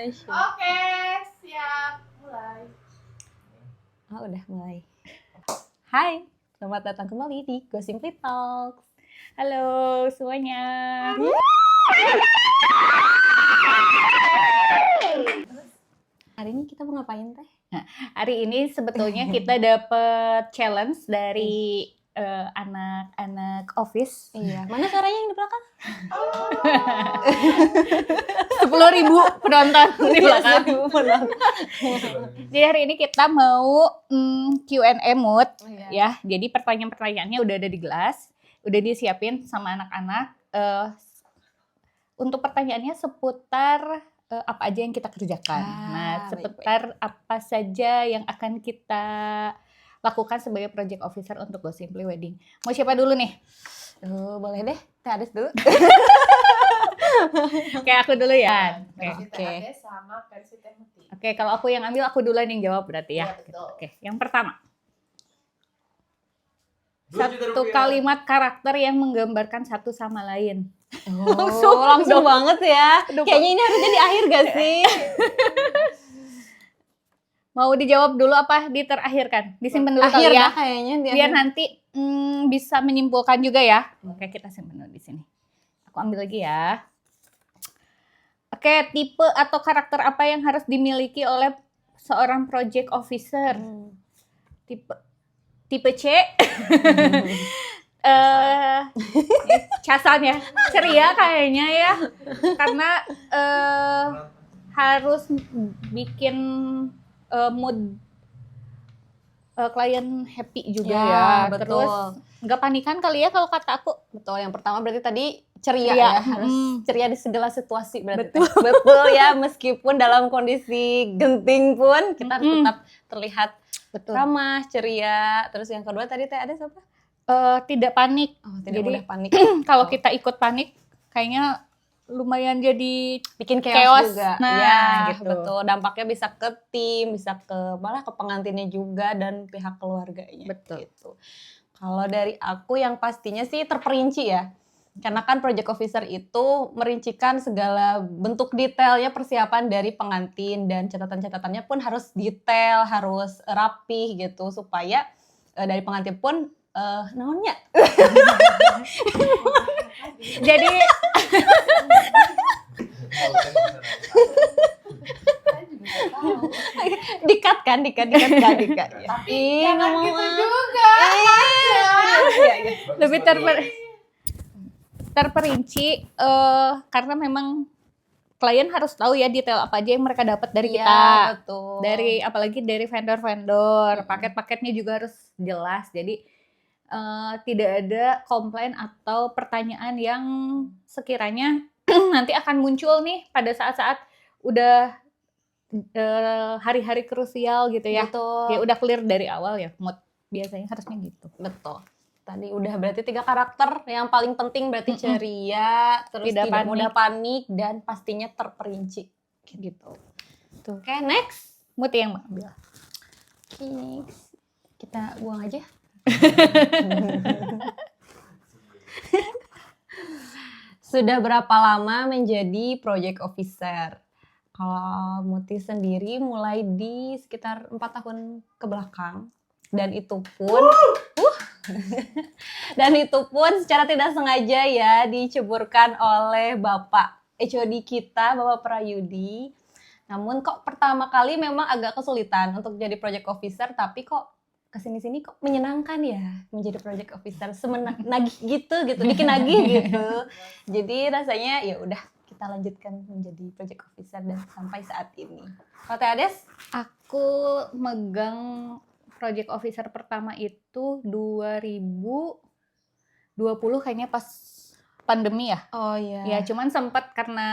Action. Oke, siap. Mulai. Oh, udah mulai. Hai, selamat datang kembali di Go Simply Talks. Halo semuanya. Hari ini kita mau ngapain teh? Nah, hari ini sebetulnya kita dapat challenge dari anak-anak office. Iya, mana suaranya yang di belakang? 10.000 penonton di belakang. Belakang. Jadi hari ini kita mau Q&A mood Iya. ya. Jadi pertanyaan-pertanyaannya udah ada di gelas, udah disiapin sama anak-anak. Untuk pertanyaannya seputar apa aja yang kita kerjakan. Seputar apa saja yang akan kita lakukan sebagai project officer untuk Go Simply Wedding. Mau siapa dulu nih? Boleh deh, Teh Ades dulu. Kayak aku dulu ya. Versi Oke. TAD sama versi Temuti. Oke, kalau aku yang ambil, aku duluan yang jawab berarti ya. Iya, betul. Oke, yang pertama. 2 juta Satu rupiah. kalimat karakter yang menggambarkan satu sama lain. Langsung banget ya. Kayaknya ini harusnya di akhir gak sih? Mau dijawab dulu apa di terakhir kan? Disimpan dulu Akhir kali ya. dah kayaknya di Biar akhir. nanti bisa menyimpulkan juga ya. Oke, kita simpan dulu di sini. Aku ambil lagi ya. Oke, tipe atau karakter apa yang harus dimiliki oleh seorang project officer? Tipe C. Casan ya. Ceria kayaknya ya. Karena harus bikin mood klien happy juga Ya, ya. betul. Terus nggak panikan kali ya kalau kata aku. Betul, yang pertama berarti tadi ceria Ceria. ya, harus ceria di segala situasi berarti. Betul. Betul ya, meskipun dalam kondisi genting pun kita harus tetap terlihat ramah, ceria. Terus yang kedua tadi Teh ada apa? Tidak panik. Oh, tidak Jadi mudah panik. kalau kita ikut panik kayaknya lumayan jadi Bikin chaos. chaos juga. Nah, Ya, gitu. betul. Dampaknya bisa ke tim, bisa ke malah ke pengantinnya juga dan pihak keluarganya. Betul. Gitu. Kalau dari aku yang pastinya sih terperinci ya. Karena kan project officer itu merincikan segala bentuk detailnya persiapan dari pengantin dan catatan-catatannya pun harus detail, harus rapih gitu supaya dari pengantin pun naonnya. Jadi Saya juga nggak tahu. dikat kan. Ya. Tapi Ih, jangan ngomong gitu mah. juga. Iya. lebih terperinci karena memang klien harus tahu ya detail apa aja yang mereka dapat dari Iya, kita. betul. Dari apalagi dari vendor-vendor, paket-paketnya juga harus jelas. Jadi tidak ada komplain atau pertanyaan yang sekiranya nanti akan muncul nih pada saat-saat udah hari-hari krusial gitu ya. Betul. Ya udah clear dari awal ya, mood biasanya harusnya gitu. Betul. Tadi udah berarti 3 karakter yang paling penting berarti ceria, terus Tidak tidak panik. mudah panik dan pastinya terperinci gitu. Tuh. Oke, next. Mood yang mengambil. Oke, next. Kita buang aja. Sudah berapa lama menjadi project officer? Kalau Muti sendiri mulai di sekitar 4 tahun ke belakang. Dan itu pun dan itu pun secara tidak sengaja ya diceburkan oleh Bapak HOD kita, Bapak Prayudi. Namun kok pertama kali memang agak kesulitan untuk jadi project officer, tapi kok kesini-sini kok menyenangkan ya menjadi project officer, nagih gitu, bikin nagih gitu. Jadi rasanya ya udah kita lanjutkan menjadi project officer dan sampai saat ini. Kalau Teh Ades? Aku megang project officer pertama itu 2020 kayaknya pas pandemi ya. Oh iya. Ya cuman sempat karena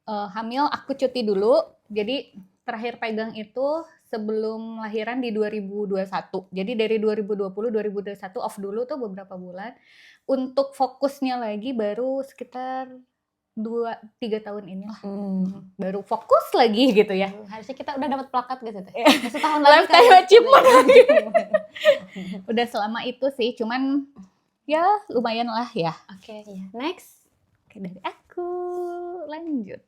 hamil aku cuti dulu. Jadi terakhir pegang itu sebelum lahiran di 2021. Jadi dari 2020 2021 off dulu tuh beberapa bulan. Untuk fokusnya lagi baru sekitar 2-3 tahun ini lah. Baru fokus lagi gitu ya. Harusnya kita udah dapat plakat gitu Teh. Iya. Setahun lagi Lifetime kali. achievement. Udah selama itu sih, cuman ya lumayan lah ya. Oke, ya. Next. Oke, dari aku lanjut.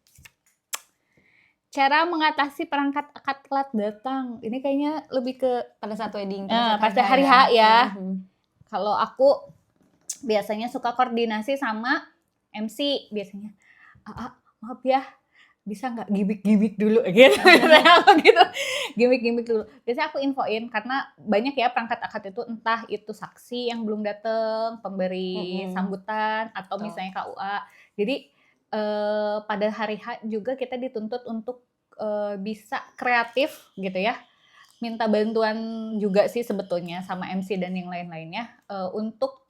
cara mengatasi perangkat akad telat datang. Ini kayaknya lebih ke pada saat wedding. pada hari H ya. Mhm. Kalau aku biasanya suka koordinasi sama MC biasanya. Maaf ya, bisa nggak gimmick dulu gitu. Biasanya aku gitu, gimmick dulu. Biasanya aku infoin karena banyak ya perangkat akad itu, entah itu saksi yang belum datang, pemberi sambutan, atau misalnya KUA. Jadi pada hari H juga kita dituntut untuk bisa kreatif gitu ya. Minta bantuan juga sih sebetulnya sama MC dan yang lain-lainnya untuk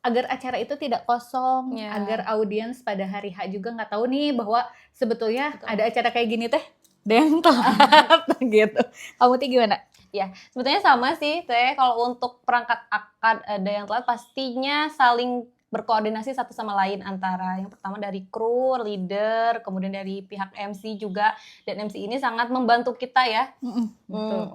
agar acara itu tidak kosong, agar audiens pada hari H juga nggak tahu nih bahwa sebetulnya ada acara kayak gini teh, yang telat gitu. Kamu tuh gimana? Ya, sebetulnya sama sih Teh. Kalau untuk perangkat akad ada yang telat pastinya saling berkoordinasi satu sama lain, antara yang pertama dari kru, leader, kemudian dari pihak MC juga, dan MC ini sangat membantu kita ya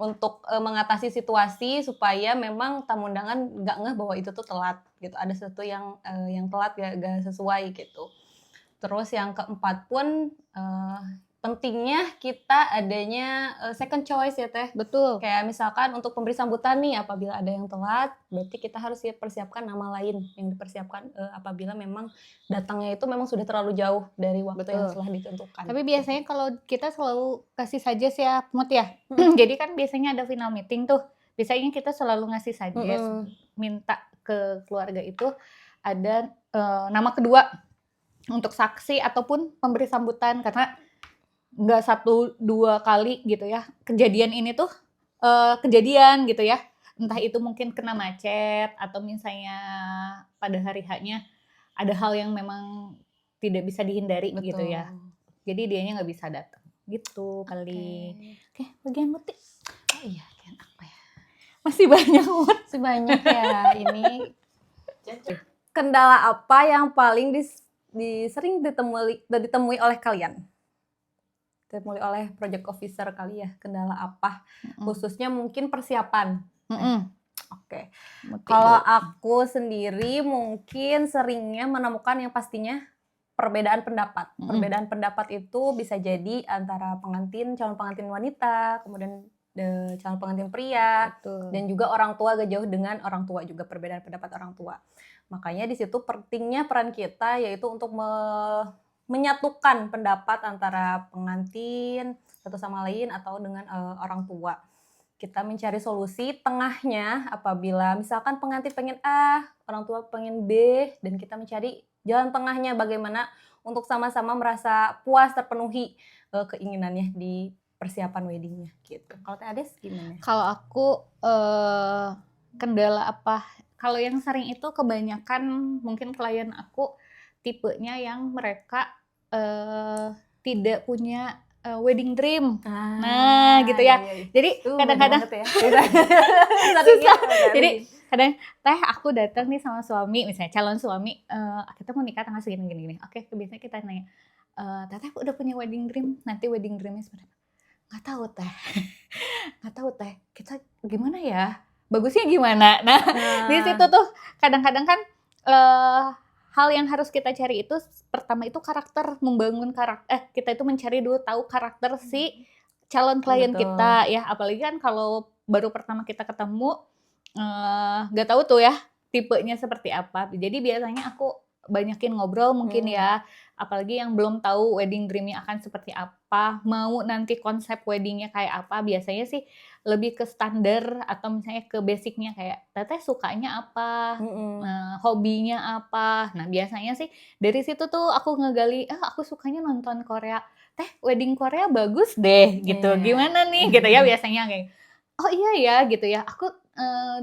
untuk mengatasi situasi supaya memang tamu undangan nggak ngeh bahwa itu tuh telat gitu, ada sesuatu yang telat gak sesuai gitu. Terus yang keempat pun pentingnya kita adanya second choice ya Teh. Betul. Kayak misalkan untuk pemberi sambutan nih, apabila ada yang telat, berarti kita harus persiapkan nama lain yang dipersiapkan apabila memang datangnya itu memang sudah terlalu jauh dari waktu yang telah ditentukan. Tapi biasanya kalau kita selalu kasih suggest ya, Mut ya. Jadi kan biasanya ada final meeting tuh. Biasanya kita selalu ngasih suggest, minta ke keluarga itu ada nama kedua untuk saksi ataupun pemberi sambutan, karena nggak 1-2 kali gitu ya kejadian ini tuh kejadian gitu ya, entah itu mungkin kena macet atau misalnya pada hari H-nya ada hal yang memang tidak bisa dihindari. Betul. Gitu ya, jadi dianya nggak bisa datang gitu kali. Oke, bagian Muti. Oh iya, bagian apa ya? Masih banyak Mut. Masih banyak ya ini. Kendala apa yang paling sering ditemui oleh kalian? Ditemui oleh project officer kali ya, kendala apa? Khususnya mungkin persiapan. Oke. Kalau aku sendiri mungkin seringnya menemukan yang pastinya perbedaan pendapat. Perbedaan pendapat itu bisa jadi antara calon pengantin wanita, kemudian calon pengantin pria. Betul. Dan juga orang tua gak jauh dengan orang tua juga, perbedaan pendapat orang tua. Makanya di situ pentingnya peran kita yaitu untuk menyatukan pendapat antara pengantin satu sama lain atau dengan orang tua. Kita mencari solusi tengahnya apabila misalkan pengantin pengen A, orang tua pengen B, dan kita mencari jalan tengahnya bagaimana untuk sama-sama merasa puas terpenuhi keinginannya di persiapan weddingnya gitu. Kalau Teh Ades gimana? Kalau aku kendala apa? Kalau yang sering itu kebanyakan mungkin klien aku tipenya yang mereka tidak punya wedding dream. Nah, gitu ya. Iya. Jadi kadang-kadang ya. Susah. Jadi kadang Teh aku datang nih sama suami, misalnya calon suami, kita mau nikah tanggal segini. Oke, biasanya kita nanya, Teh udah punya wedding dream? Nanti wedding dreamnya seperti apa? Nggak tahu Teh. Kita gimana ya? Bagusnya gimana? Nah, di situ tuh kadang-kadang kan hal yang harus kita cari itu pertama itu karakter, membangun karakter. Kita itu mencari dulu tahu karakter si calon klien kita ya. Apalagi kan kalau baru pertama kita ketemu, nggak tahu tuh ya tipenya seperti apa. Jadi biasanya aku banyakin ngobrol mungkin ya. Apalagi yang belum tahu wedding dreamnya akan seperti apa, mau nanti konsep weddingnya kayak apa. Biasanya sih lebih ke standar atau misalnya ke basicnya kayak Teteh sukanya apa, hobinya apa. Nah biasanya sih dari situ tuh aku ngegali, aku sukanya nonton Korea. Teh wedding Korea bagus deh gitu. Gimana nih gitu ya biasanya kayak, oh iya ya gitu ya. Aku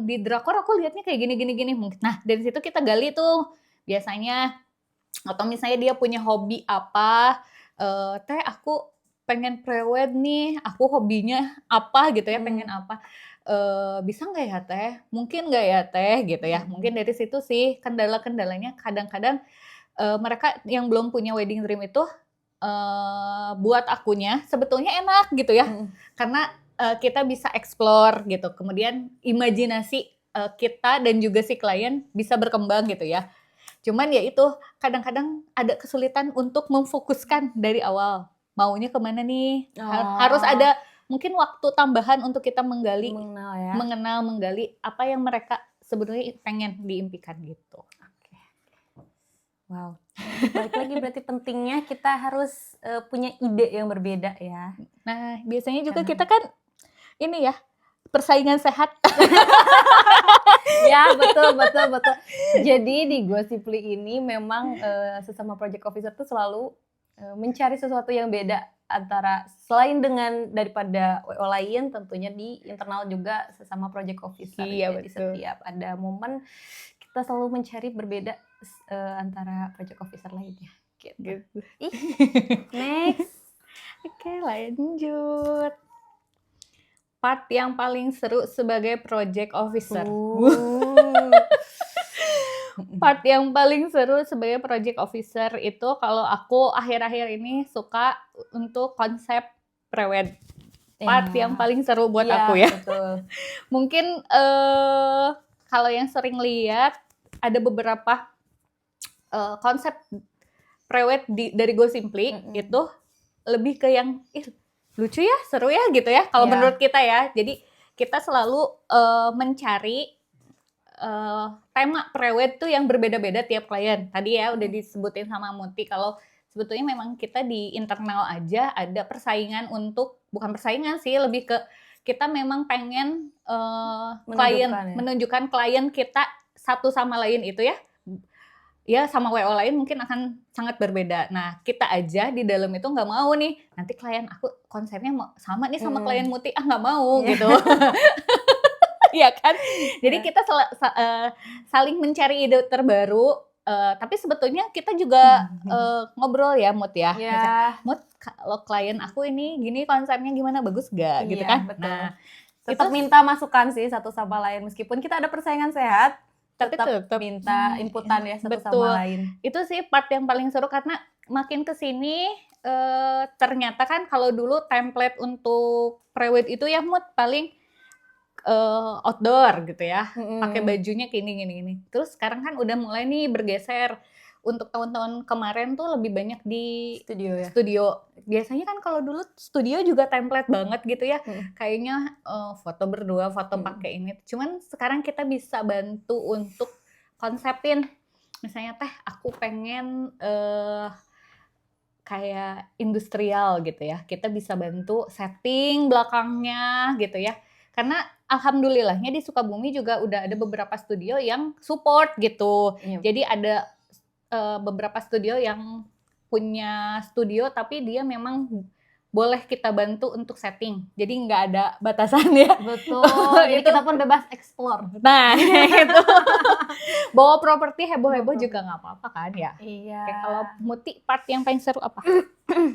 di drakor aku lihatnya kayak gini. Nah dari situ kita gali tuh biasanya. Atau misalnya dia punya hobi apa, Teh aku pengen prewed nih, aku hobinya apa gitu ya, pengen apa, bisa nggak ya Teh? Mungkin nggak ya Teh gitu ya. Mungkin dari situ sih kendala-kendalanya kadang-kadang mereka yang belum punya wedding dream itu buat akunya sebetulnya enak gitu ya, karena kita bisa explore gitu, kemudian imajinasi kita dan juga si klien bisa berkembang gitu ya. Cuman ya itu kadang-kadang ada kesulitan untuk memfokuskan dari awal, maunya kemana nih. Oh. Harus ada mungkin waktu tambahan untuk kita menggali, mengenal ya. mengenal, menggali apa yang mereka sebenarnya pengen diimpikan gitu. Wow. Balik lagi berarti pentingnya kita harus punya ide yang berbeda ya. Nah, biasanya juga Karena- kita kan ini ya, persaingan sehat. Ya, betul. Jadi di Gossiply ini memang sesama project officer tuh selalu mencari sesuatu yang beda antara selain dengan daripada WO lain, tentunya di internal juga sesama project officer. Iya, Jadi betul. setiap ada momen kita selalu mencari berbeda antara project officer lainnya. Gitu. Gitu. Ih, next. Oke, lanjut. Part yang paling seru sebagai project officer. Part yang paling seru sebagai project officer itu kalau aku akhir-akhir ini suka untuk konsep prewed. Part Ya. yang paling seru buat Iya, aku ya. Betul. Mungkin kalau yang sering lihat ada beberapa konsep prewed dari Go Simply itu lebih ke yang lucu ya, seru ya gitu ya. Kalau Iya. menurut kita ya. Jadi kita selalu mencari tema prewed tuh yang berbeda-beda tiap klien. Tadi ya udah disebutin sama Muti kalau sebetulnya memang kita di internal aja ada persaingan untuk, bukan persaingan sih, lebih ke kita memang pengen menunjukkan klien kita satu sama lain itu ya sama WO lain mungkin akan sangat berbeda. Nah, kita aja di dalam itu nggak mau nih, nanti klien aku konsepnya sama nih sama klien Muti, nggak mau gitu. Iya kan? Jadi kita saling mencari ide terbaru, tapi sebetulnya kita juga ngobrol ya Mut ya. Ya. Mut, kalau klien aku ini gini konsepnya gimana, bagus gak? Gitu Iya, kan? betul. Nah, Tetap minta masukan sih satu sama lain, meskipun kita ada persaingan sehat, tapi tetap minta inputan ya satu betul. sama lain. Itu sih part yang paling seru karena makin kesini ternyata kan kalau dulu template untuk prewed itu ya Mut paling outdoor gitu ya, pakai bajunya gini. Terus sekarang kan udah mulai nih bergeser. Untuk tahun-tahun kemarin tuh lebih banyak di Studio ya. studio. Biasanya kan kalau dulu studio juga template banget gitu ya. Kayaknya foto berdua, foto pakai ini. Cuman sekarang kita bisa bantu untuk konsepin. Misalnya aku pengen kayak industrial gitu ya. Kita bisa bantu setting belakangnya gitu ya. Karena alhamdulillahnya di Sukabumi juga udah ada beberapa studio yang support gitu. Iya. Jadi ada beberapa studio yang punya studio tapi dia memang boleh kita bantu untuk setting. Jadi nggak ada batasan ya. Betul. Jadi kita pun bebas explore. Nah, itu. Bawa properti heboh-heboh juga nggak apa-apa kan ya. Iya. Oke, kalau Muti part yang paling seru apa?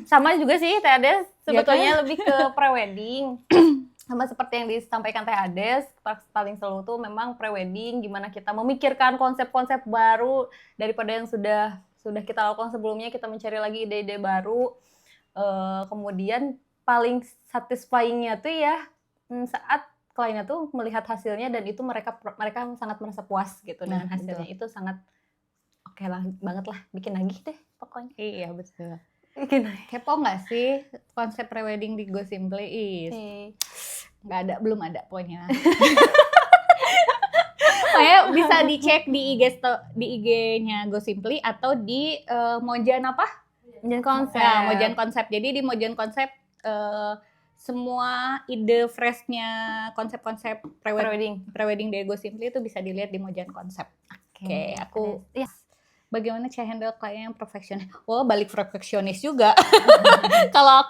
Sama juga sih Teh Ades, sebetulnya lebih ke prewedding. Sama seperti yang disampaikan Teh Ades, paling seru tuh memang prewedding, gimana kita memikirkan konsep-konsep baru daripada yang sudah kita lakukan sebelumnya, kita mencari lagi ide-ide baru. Kemudian paling satisfying-nya tuh ya saat kliennya tuh melihat hasilnya dan itu mereka sangat merasa puas gitu dengan hasilnya. Itu sangat oke lah, banget lah, bikin lagi deh pokoknya. Iya betul. Bikin lagi. Kepo nggak sih konsep prewedding di Go Simply nggak ada, belum ada pokoknya. Makanya bisa dicek di IG-nya Go Simply atau di Mojan apa? Mojan Konsep. Nah, Mojan Konsep. Jadi di Mojan Konsep semua ide freshnya konsep-konsep prewedding dari Go Simply itu bisa dilihat di Mojan Konsep. Oke, aku ya. Bagaimana cara handle klien yang perfeksionis? Oh, balik perfeksionis juga. Kalau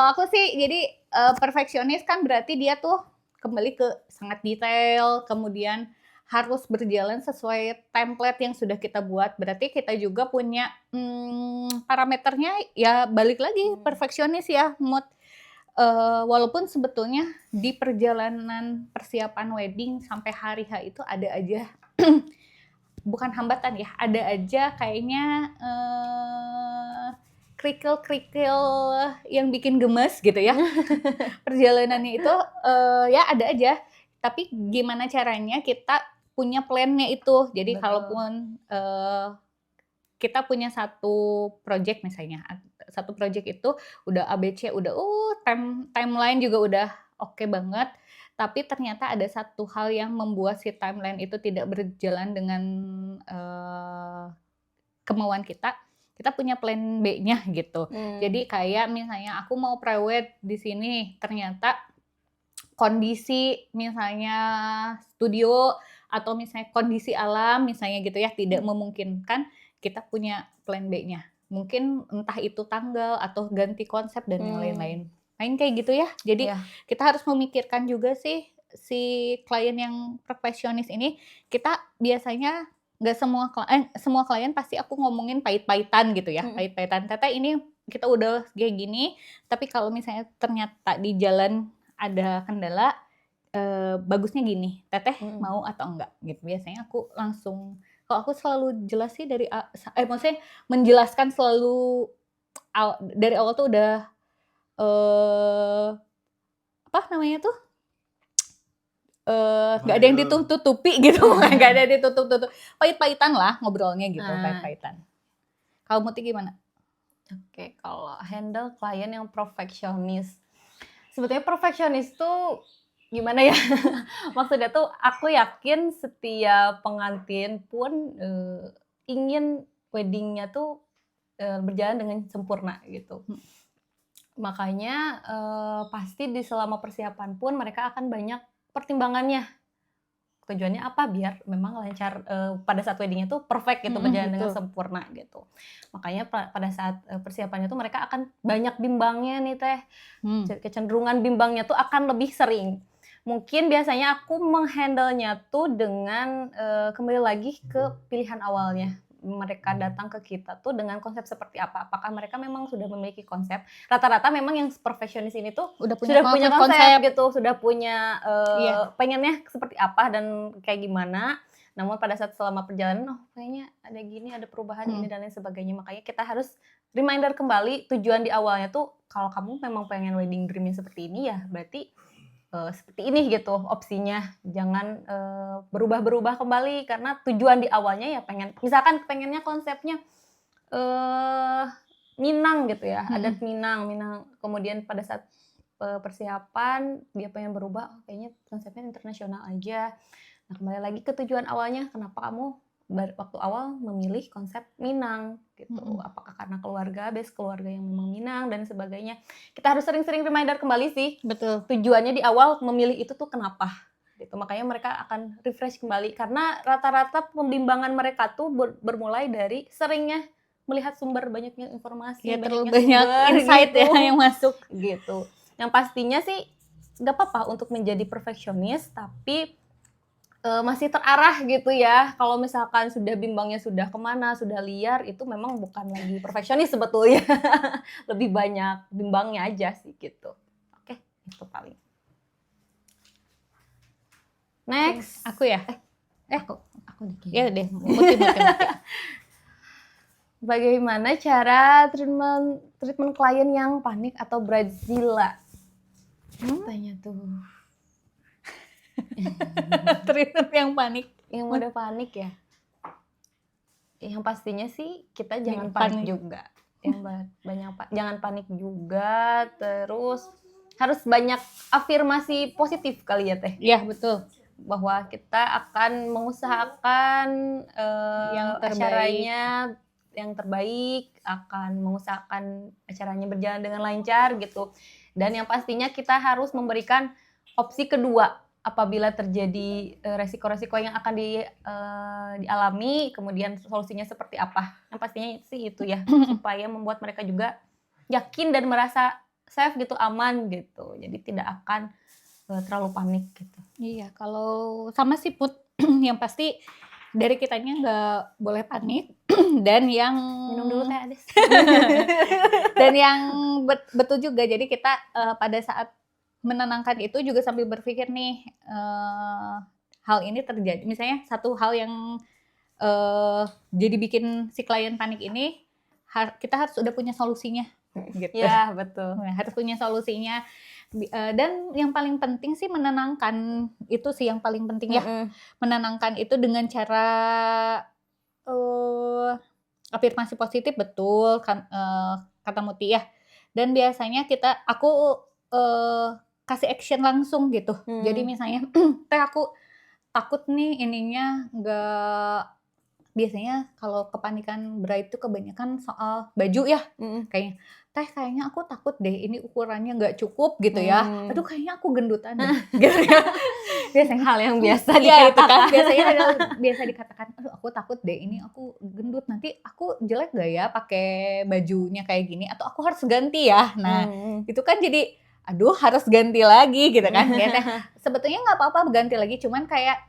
aku sih jadi perfeksionis kan berarti dia tuh kembali ke sangat detail, kemudian harus berjalan sesuai template yang sudah kita buat. Berarti kita juga punya parameternya ya balik lagi perfeksionis ya, Mut. Walaupun sebetulnya di perjalanan persiapan wedding sampai hari H itu ada aja bukan hambatan ya, ada aja kayaknya kerikil-kerikil yang bikin gemes gitu ya. Perjalanannya itu ya ada aja. Tapi gimana caranya kita punya plan-nya itu. Jadi kalaupun kita punya satu project misalnya, satu project itu udah ABC, udah timeline juga udah oke banget. Tapi ternyata ada satu hal yang membuat si timeline itu tidak berjalan dengan kemauan kita. Kita punya plan B-nya gitu. Jadi kayak misalnya aku mau private di sini, ternyata kondisi misalnya studio atau misalnya kondisi alam misalnya gitu ya tidak memungkinkan, kita punya plan B-nya. Mungkin entah itu tanggal atau ganti konsep dan yang lain-lain. Kayak gitu ya. Jadi kita harus memikirkan juga sih si klien yang perfeksionis ini. Kita biasanya nggak semua klien pasti aku ngomongin pahit-pahitan gitu ya. Pahit-pahitan. Teteh ini kita udah kayak gini, tapi kalau misalnya ternyata di jalan ada kendala, bagusnya gini, teteh mau atau enggak gitu. Biasanya aku langsung, kalau aku selalu jelas sih maksudnya menjelaskan selalu dari awal tuh udah apa namanya tuh, nggak ada yang ditutupi gitu, nggak ada yang ditutup-tutup, pahit-pahitan lah ngobrolnya gitu, pahit-pahitan. Kalau Muti gimana? Oke, kalau handle klien yang perfeksionis, sebetulnya perfeksionis tuh gimana ya? Maksudnya tuh aku yakin setiap pengantin pun ingin weddingnya tuh berjalan dengan sempurna gitu. Makanya pasti di selama persiapan pun mereka akan banyak pertimbangannya. Tujuannya apa? Biar memang lancar pada saat weddingnya tuh perfect gitu, berjalan dengan sempurna gitu. Makanya pada saat persiapannya tuh mereka akan banyak bimbangnya nih teh. Kecenderungan bimbangnya tuh akan lebih sering. Mungkin biasanya aku menghandle-nya tuh dengan kembali lagi ke pilihan awalnya. Mereka datang ke kita tuh dengan konsep seperti apa? Apakah mereka memang sudah memiliki konsep? Rata-rata memang yang perfeksionis ini tuh sudah punya konsep gitu, sudah punya pengennya seperti apa dan kayak gimana. Namun pada saat selama perjalanan, kayaknya ada gini, ada perubahan ini dan lain sebagainya. Makanya kita harus reminder kembali tujuan di awalnya tuh, kalau kamu memang pengen wedding dreamnya seperti ini ya, berarti seperti ini gitu opsinya, jangan berubah-berubah kembali karena tujuan di awalnya ya misalkan pengennya konsepnya Minang gitu ya, adat Minang, kemudian pada saat persiapan dia pengen berubah, kayaknya konsepnya internasional aja. Nah kembali lagi ke tujuan awalnya, kenapa kamu waktu awal memilih konsep Minang gitu, apakah karena base keluarga yang memang Minang dan sebagainya. Kita harus sering-sering reminder kembali sih, betul, tujuannya di awal memilih itu tuh kenapa gitu. Makanya mereka akan refresh kembali karena rata-rata pembimbangan mereka tuh bermulai dari seringnya melihat banyaknya informasi, terlalu banyak insight gitu, ya yang masuk gitu. Yang pastinya sih nggak apa-apa untuk menjadi perfeksionis, tapi masih terarah gitu ya. Kalau misalkan sudah bimbangnya sudah kemana, sudah liar, itu memang bukan lagi perfeksionis sebetulnya. Lebih banyak bimbangnya aja sih gitu. Oke, itu paling. Next. Aku ya? Aku deh. Ya deh, Muti. Bagaimana cara treatment klien yang panik atau bridezilla? Tanya tuh. Treatment yang panik. Yang udah panik ya? Yang pastinya sih kita jangan panik juga. Jangan panik juga, terus harus banyak afirmasi positif kali ya teh. Iya betul. Bahwa kita akan mengusahakan acaranya yang terbaik, akan mengusahakan acaranya berjalan dengan lancar gitu. Dan yang pastinya kita harus memberikan opsi kedua apabila terjadi resiko-resiko yang akan dialami, kemudian solusinya seperti apa. Yang pastinya sih itu ya, supaya membuat mereka juga yakin dan merasa safe gitu, aman gitu. Jadi tidak akan terlalu panik gitu. Iya, kalau sama sih Put, yang pasti dari kitanya nggak boleh panik dan yang minum dulu teh Ades. Dan yang betul juga, jadi kita pada saat menenangkan itu juga sambil berpikir nih, hal ini terjadi, misalnya satu hal yang jadi bikin si klien panik ini, kita harus udah punya solusinya gitu. Ya betul. Harus punya solusinya. Dan yang paling penting sih menenangkan, itu sih yang paling penting ya. Menenangkan itu dengan cara afirmasi positif betul kan, kata Muti ya. Dan biasanya aku kasih action langsung gitu. Jadi misalnya, teh aku takut nih ininya biasanya kalau kepanikan bride itu kebanyakan soal baju ya. Kayaknya, teh kayaknya aku takut deh ini ukurannya nggak cukup gitu ya. Aduh kayaknya aku gendutan deh. Gitu ya. Biasanya Hal yang biasa Iya itu dikatakan. kan biasa dikatakan, aduh aku takut deh ini aku gendut nanti aku jelek gak ya pakai bajunya kayak gini atau aku harus ganti ya. Nah itu kan jadi aduh harus ganti lagi gitu kan. Biasanya sebetulnya nggak apa-apa ganti lagi, cuman kayak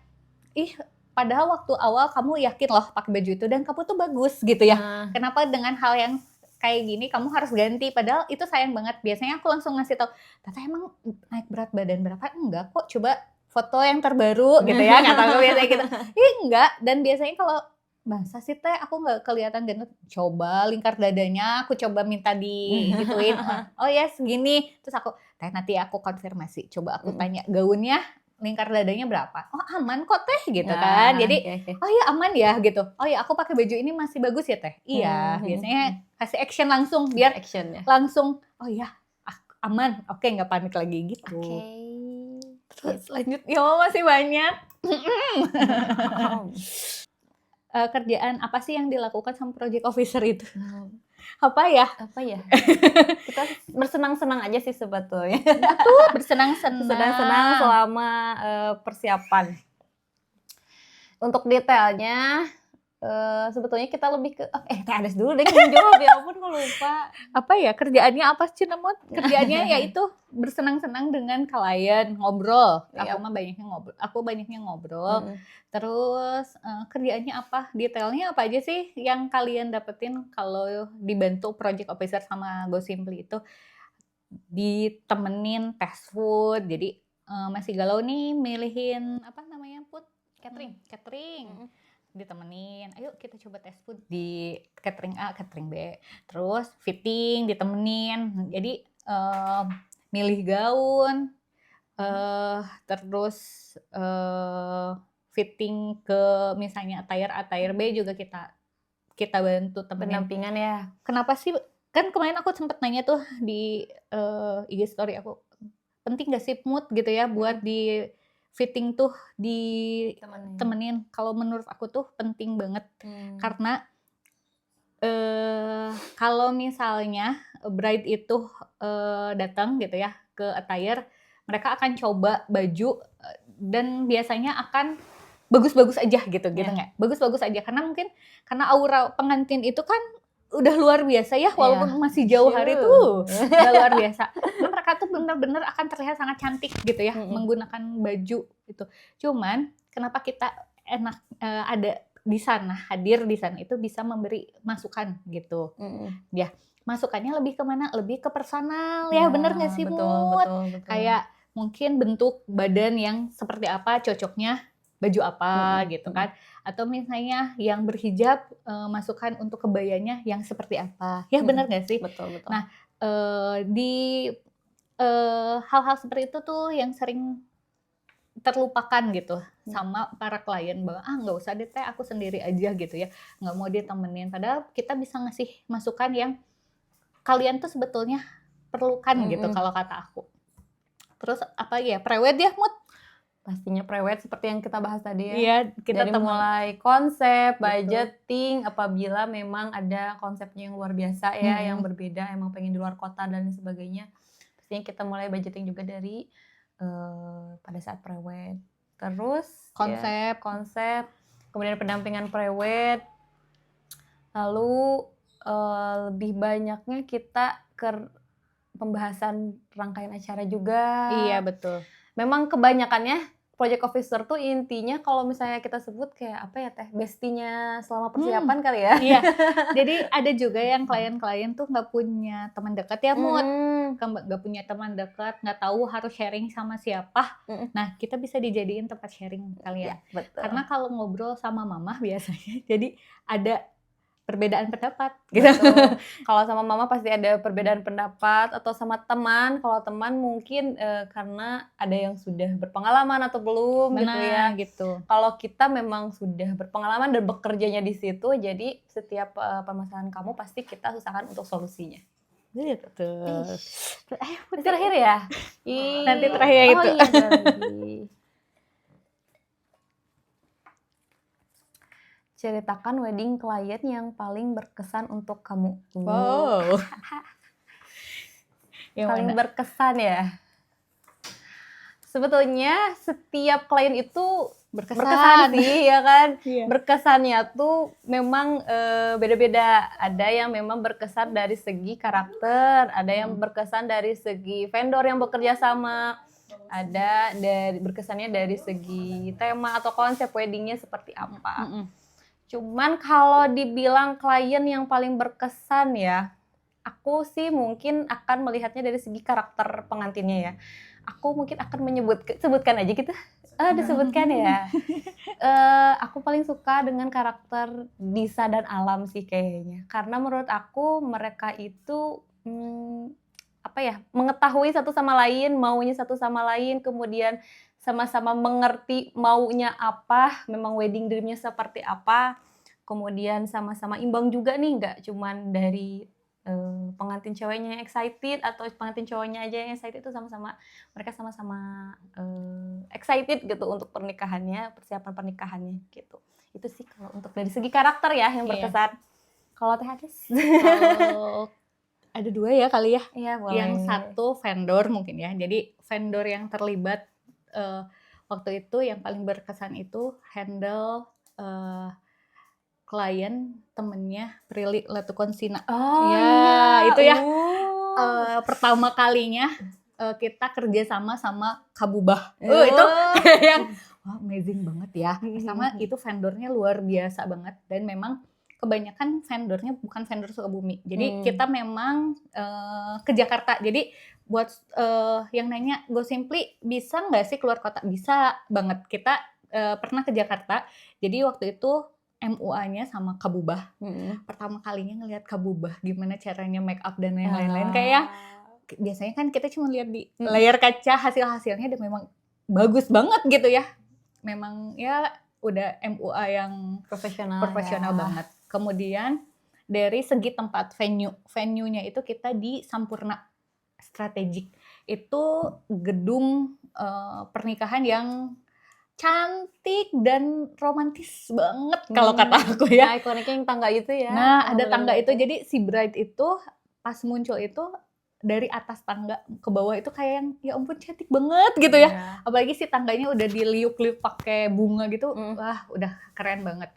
padahal waktu awal kamu yakin loh pakai baju itu dan kamu tuh bagus gitu ya. Kenapa dengan hal yang kayak gini kamu harus ganti, padahal itu sayang banget. Biasanya aku langsung ngasih tau, Tata emang naik berat badan berapa? Enggak kok, coba foto yang terbaru gitu ya, nggak tahu biasanya gitu. Enggak, dan biasanya kalau masa sih teh aku nggak kelihatan gendut, coba lingkar dadanya aku coba minta digituin, oh ya segini, terus aku teh nanti aku konfirmasi, coba aku tanya gaunnya lingkar dadanya berapa, oh aman kok teh gitu kan, jadi oh ya aman ya gitu, oh ya aku pakai baju ini masih bagus ya teh, iya biasanya kasih action langsung biar Action ya. langsung oh ya aman, oke nggak panik lagi gitu. Terus lanjut, ya masih banyak. Kerjaan apa sih yang dilakukan sama project officer itu? Apa ya? Kita bersenang-senang aja sih sebetulnya. Betul, bersenang-senang. Bersenang-senang selama persiapan. Untuk detailnya sebetulnya kita lebih ke Teh Ades dulu deh yang jawab, ya ampun kok lupa. Apa ya kerjaannya apa sih Cinemut? Kerjaannya yaitu bersenang-senang dengan klien, ngobrol. Aku banyaknya ngobrol. Terus kerjaannya apa? Detailnya apa aja sih yang kalian dapetin kalau dibantu project officer sama Go Simply itu? Ditemenin test food. Jadi masih galau nih milihin apa namanya Put? Catering. Ditemenin, ayo kita coba tes food di catering A, catering B, terus fitting ditemenin, jadi milih gaun, terus fitting ke misalnya attire B juga kita bantu temenin. Pendampingan ya. Kenapa sih? Kan kemarin aku sempat nanya tuh di IG story aku, penting gak sih mood gitu ya buat di fitting tuh ditemenin. Kalau menurut aku tuh penting banget karena kalau misalnya bride itu datang gitu ya ke attire, mereka akan coba baju dan biasanya akan bagus-bagus aja gitu nggak? Bagus-bagus aja karena aura pengantin itu kan udah luar biasa ya, walaupun masih jauh hari tuh udah luar biasa. Mereka tuh bener-bener akan terlihat sangat cantik gitu ya menggunakan baju itu. Cuman kenapa kita ada di sana, hadir di sana itu bisa memberi masukan gitu. Ya masukannya lebih kemana? Lebih ke personal ya, bener nggak sih Mut? Kayak mungkin bentuk badan yang seperti apa cocoknya baju apa gitu kan, atau misalnya yang berhijab masukkan untuk kebayanya yang seperti apa ya, benar nggak sih? Betul. Nah di hal-hal seperti itu tuh yang sering terlupakan gitu sama para klien, bahwa nggak usah deh teh aku sendiri aja gitu ya, nggak mau ditemenin, padahal kita bisa ngasih masukan yang kalian tuh sebetulnya perlukan gitu kalau kata aku. Terus apa ya, prewed ya Mut? Pastinya prewed seperti yang kita bahas tadi ya. Iya, kita dari mulai konsep, budgeting, apabila memang ada konsepnya yang luar biasa ya, yang berbeda, emang pengen di luar kota dan sebagainya. Pastinya kita mulai budgeting juga dari pada saat prewed. Terus konsep, kemudian pendampingan prewed. Lalu lebih banyaknya kita ke pembahasan rangkaian acara juga. Iya, betul. Memang kebanyakannya project officer tuh intinya kalau misalnya kita sebut kayak apa ya teh, bestinya selama persiapan kali ya. Iya, jadi ada juga yang klien-klien tuh nggak punya teman dekat ya Mut, nggak punya teman dekat, nggak tahu harus sharing sama siapa. Nah kita bisa dijadiin tempat sharing kalian. Ya, betul. Karena kalau ngobrol sama mamah biasanya, jadi ada perbedaan pendapat gitu. Betul. Kalau sama mama pasti ada perbedaan pendapat, atau sama teman. Kalau teman mungkin karena ada yang sudah berpengalaman atau belum gitu ya. Benar gitu. Kalau kita memang sudah berpengalaman dan bekerjanya di situ, jadi setiap permasalahan kamu pasti kita usahakan untuk solusinya. Gitu. Terakhir ya? Nanti terakhir Oh itu. iya, ada lagi. Ceritakan wedding klien yang paling berkesan untuk kamu. Wow. Yang Paling mana? berkesan ya. Sebetulnya setiap klien itu berkesan sih ya kan. Iya. Berkesannya tuh memang beda-beda. Ada yang memang berkesan dari segi karakter, ada yang berkesan dari segi vendor yang bekerja sama, ada dari berkesannya dari segi tema atau konsep weddingnya seperti apa. Cuman kalau dibilang klien yang paling berkesan ya, aku sih mungkin akan melihatnya dari segi karakter pengantinnya ya. Aku mungkin akan sebutkan aja gitu. Disebutkan ya. Aku paling suka dengan karakter Disa dan Alam sih kayaknya. Karena menurut aku mereka itu mengetahui satu sama lain, maunya satu sama lain, kemudian sama-sama mengerti maunya apa, memang wedding dream-nya seperti apa, kemudian sama-sama imbang juga nih, nggak cuman dari pengantin ceweknya yang excited atau pengantin cowoknya aja yang excited, itu mereka sama-sama excited gitu untuk pernikahannya, persiapan pernikahannya gitu. Itu sih kalau untuk dari segi karakter ya yang berkesan. Kalau Teh Hadis? Kalau ada 2 ya kali ya. Iya, boleh. Yang satu vendor mungkin ya. Jadi vendor yang terlibat waktu itu yang paling berkesan itu handle klien temennya Prilly Latukonsina. Oh ya, iya, itu ya pertama kalinya kita kerja sama Kabubah. Itu kayak yang wah, amazing banget ya. Sama itu vendornya luar biasa banget, dan memang kebanyakan vendornya bukan vendor Sukabumi. Jadi kita memang ke Jakarta. Jadi buat yang nanya Go Simply bisa nggak sih keluar kota? Bisa banget. Kita pernah ke Jakarta. Jadi waktu itu MUA-nya sama Kabubah. Pertama kalinya ngelihat Kabubah gimana caranya make up dan yang lain-lain. Kayak biasanya kan kita cuma lihat di layar kaca hasil-hasilnya, dan memang bagus banget gitu ya. Memang ya udah MUA yang profesional banget. Kemudian dari segi tempat venue-nya itu kita di Sampurna Strategik. Itu gedung pernikahan yang cantik dan romantis banget kalau kata aku ya. Nah, ikoniknya yang tangga itu ya. Nah, ada tangga itu. Jadi si bride itu pas muncul itu dari atas tangga ke bawah itu kayak yang ya ampun cantik banget gitu ya. Apalagi si tangganya udah diliuk-liuk pakai bunga gitu. Wah, udah keren banget.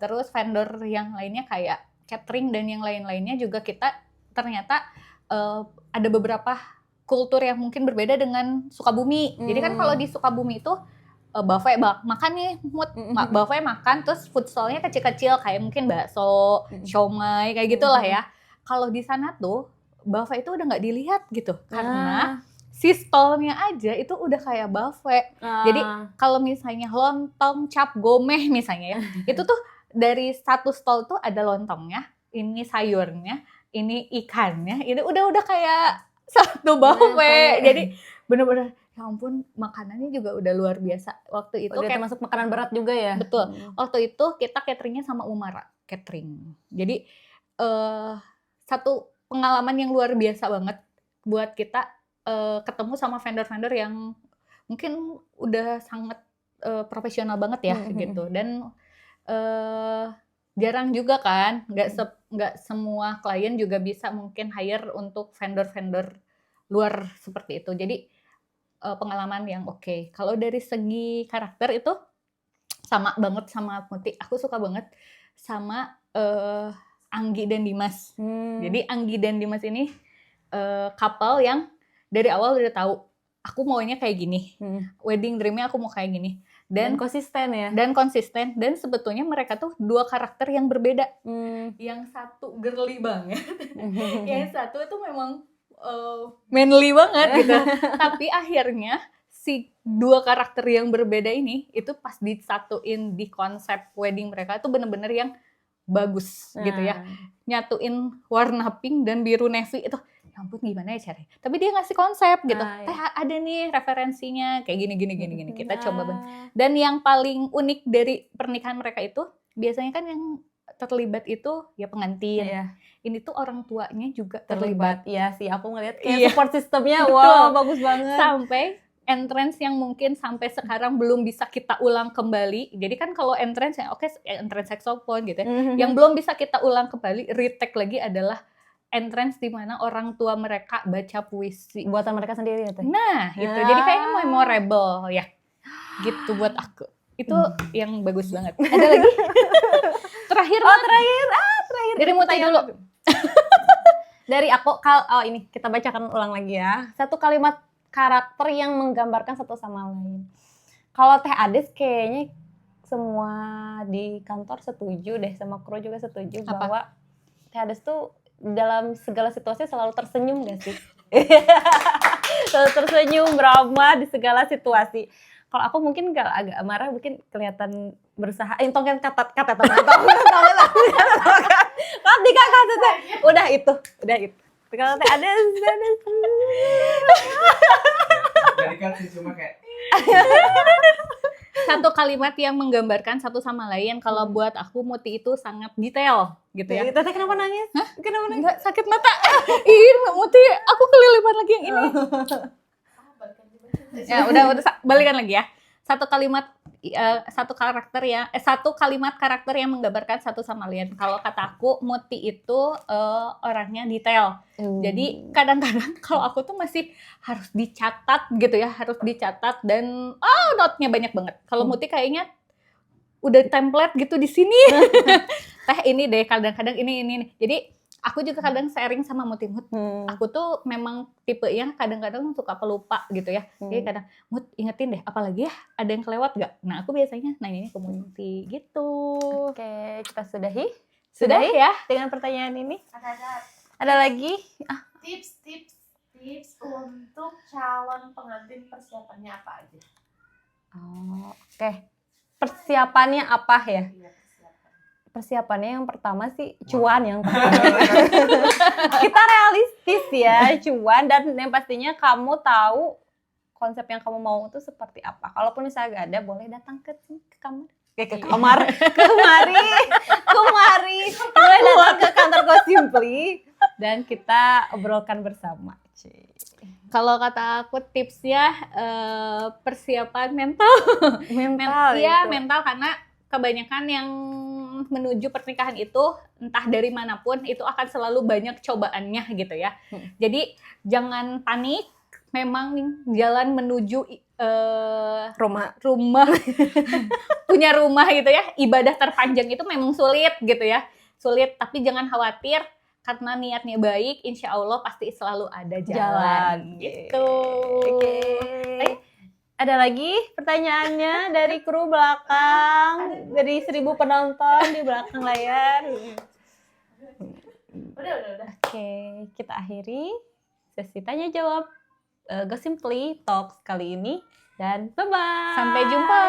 Terus vendor yang lainnya kayak catering dan yang lain-lainnya juga kita ternyata ada beberapa kultur yang mungkin berbeda dengan Sukabumi. Jadi kan kalau di Sukabumi itu buffet makan nih, buffet makan, terus food stall-nya kecil-kecil kayak mungkin bakso, siomay kayak gitulah ya. Kalau di sana tuh buffet itu udah nggak dilihat gitu, karena si stall-nya aja itu udah kayak buffet. Jadi kalau misalnya lontong cap gomeh misalnya ya, itu tuh dari satu stall tuh ada lontongnya, ini sayurnya, ini ikannya, itu udah kayak satu buffet. Jadi bener-bener ya ampun, makanannya juga udah luar biasa. Waktu itu udah termasuk makanan berat juga ya. Betul. Waktu itu kita cateringnya sama Umara Catering. Jadi satu pengalaman yang luar biasa banget buat kita ketemu sama vendor-vendor yang mungkin udah sangat profesional banget ya gitu. Dan jarang juga kan, nggak semua klien juga bisa mungkin hire untuk vendor-vendor luar seperti itu. Jadi pengalaman yang oke. Kalau dari segi karakter itu sama banget sama Muti. Aku suka banget sama Anggi dan Dimas. Jadi Anggi dan Dimas ini couple yang dari awal udah tahu aku maunya kayak gini. Wedding dream-nya aku mau kayak gini. Dan konsisten ya. Dan konsisten, dan sebetulnya mereka tuh 2 karakter yang berbeda. Yang satu girly banget, yang satu itu memang manly banget gitu. Tapi akhirnya si 2 karakter yang berbeda ini itu pas disatuin di konsep wedding mereka itu bener-bener yang bagus gitu ya. Nyatuin warna pink dan biru navy itu, ya ampun gimana ya caranya. Tapi dia ngasih konsep gitu. Teh ada nih referensinya kayak gini. Kita coba banget. Dan yang paling unik dari pernikahan mereka itu, biasanya kan yang terlibat itu ya pengantin. Iya. Ini tuh orang tuanya juga terlibat. Iya sih, aku ngeliat kayak Iya. support sistemnya, Betul. wow bagus banget. Sampai entrance yang mungkin sampai sekarang belum bisa kita ulang kembali. Jadi kan kalau entrance yang oke, entrance saxophone gitu ya. Yang belum bisa kita ulang kembali, retake lagi adalah entrance di mana orang tua mereka baca puisi. Buatan mereka sendiri ya Teh? Nah, itu. Jadi kayaknya memorable ya. Gitu buat aku. Itu yang bagus banget. Ada lagi? Terakhir. Terakhir. Dari Muti dulu. Dari aku, ini kita bacakan ulang lagi ya. Satu kalimat karakter yang menggambarkan satu sama lain. Kalau Teh Ades kayaknya semua di kantor setuju deh, sama kru juga setuju bahwa Teh Ades tuh dalam segala situasi selalu tersenyum gak sih? Selalu tersenyum, ramah di segala situasi. Kalau aku mungkin kalau agak marah mungkin kelihatan berusaha. Tongken kata udah itu. Kalau Teh Ades. Jadi kan sih cuma kayak Satu kalimat yang menggambarkan satu sama lain. Kalau buat aku Muti itu sangat detail gitu ya. Teteh kenapa nangis? Kenapa nangis? Enggak, sakit mata. Ih, Mbak Muti, aku kelilipan lagi yang ini. Balikan juga. Ya, udah balikan lagi ya. Satu kalimat satu kalimat karakter yang menggambarkan satu sama lain. Kalau kata aku, Muti itu orangnya detail. Jadi kadang-kadang kalau aku tuh masih harus dicatat gitu ya, harus dicatat dan note-nya banyak banget. Kalau Muti kayaknya udah template gitu di sini. Teh ini deh, kadang-kadang ini. Jadi aku juga kadang sharing sama Muti. Aku tuh memang tipe yang kadang-kadang suka pelupa gitu ya. Jadi kadang, Mut ingetin deh, apalagi ya ada yang kelewat gak? Nah aku biasanya nanyain ke Muti gitu. Oke, kita sudahi. Sudah ya? Dengan pertanyaan ini. Ada Ada lagi? tips untuk calon pengantin, persiapannya apa aja? Oke. Persiapannya apa ya? Iya, persiapan. Persiapannya yang pertama sih cuan yang pertama. Kita realistis ya, cuan, dan yang pastinya kamu tahu konsep yang kamu mau itu seperti apa. Kalaupun misalnya gak ada, boleh datang ke kamar. Kemari. Boleh datang ke kantor Simply dan kita obrolkan bersama. Kalau kata aku tipsnya persiapan mental. Mental Iya, itu. mental karena kebanyakan yang menuju pernikahan itu entah dari manapun itu akan selalu banyak cobaannya gitu ya. Jadi jangan panik. Memang jalan menuju Rumah. punya rumah gitu ya, ibadah terpanjang itu memang sulit gitu ya. Sulit, tapi jangan khawatir karena niatnya baik, insya Allah pasti selalu ada jalan. Gitu. Oke. Ada lagi pertanyaannya dari kru belakang, dari 1.000 penonton di belakang layar. Udah. Oke, kita akhiri sesi tanya jawab Go Simply Talks kali ini dan bye-bye. Sampai jumpa.